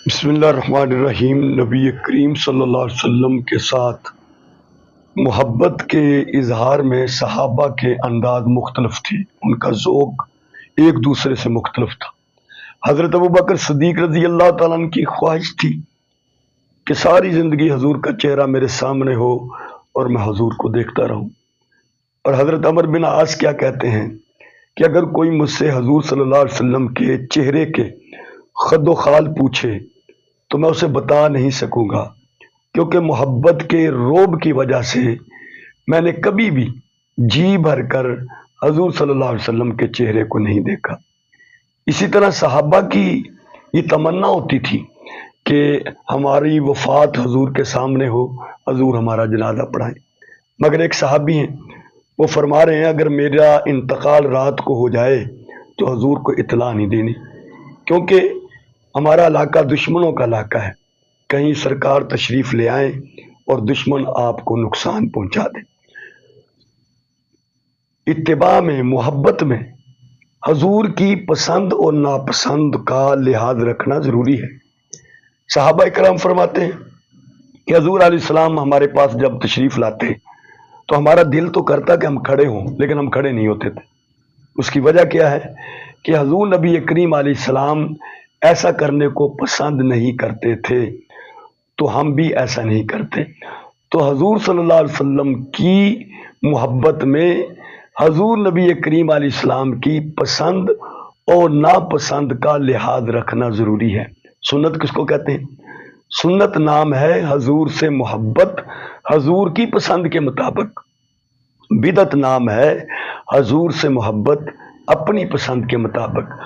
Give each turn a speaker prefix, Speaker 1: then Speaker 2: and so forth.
Speaker 1: بسم اللہ الرحمن الرحیم۔ نبی کریم صلی اللہ علیہ وسلم کے ساتھ محبت کے اظہار میں صحابہ کے انداز مختلف تھی، ان کا ذوق ایک دوسرے سے مختلف تھا۔ حضرت ابوبکر صدیق رضی اللہ تعالیٰ عنہ کی خواہش تھی کہ ساری زندگی حضور کا چہرہ میرے سامنے ہو اور میں حضور کو دیکھتا رہوں، اور حضرت عمر بن عاص کیا کہتے ہیں کہ اگر کوئی مجھ سے حضور صلی اللہ علیہ وسلم کے چہرے کے خد و خال پوچھے تو میں اسے بتا نہیں سکوں گا، کیونکہ محبت کے روب کی وجہ سے میں نے کبھی بھی جی بھر کر حضور صلی اللہ علیہ وسلم کے چہرے کو نہیں دیکھا۔ اسی طرح صحابہ کی یہ تمنا ہوتی تھی کہ ہماری وفات حضور کے سامنے ہو، حضور ہمارا جنازہ پڑھائیں، مگر ایک صحابی ہیں، وہ فرما رہے ہیں اگر میرا انتقال رات کو ہو جائے تو حضور کو اطلاع نہیں دینی، کیونکہ ہمارا علاقہ دشمنوں کا علاقہ ہے، کہیں سرکار تشریف لے آئیں اور دشمن آپ کو نقصان پہنچا دیں۔ اتباع میں، محبت میں حضور کی پسند اور ناپسند کا لحاظ رکھنا ضروری ہے۔ صحابہ کرام فرماتے ہیں کہ حضور علیہ السلام ہمارے پاس جب تشریف لاتے تو ہمارا دل تو کرتا کہ ہم کھڑے ہوں، لیکن ہم کھڑے نہیں ہوتے تھے۔ اس کی وجہ کیا ہے کہ حضور نبی کریم علیہ السلام ایسا کرنے کو پسند نہیں کرتے تھے، تو ہم بھی ایسا نہیں کرتے۔ تو حضور صلی اللہ علیہ وسلم کی محبت میں حضور نبی کریم علیہ السلام کی پسند اور ناپسند کا لحاظ رکھنا ضروری ہے۔ سنت کس کو کہتے ہیں؟ سنت نام ہے حضور سے محبت حضور کی پسند کے مطابق، بدعت نام ہے حضور سے محبت اپنی پسند کے مطابق۔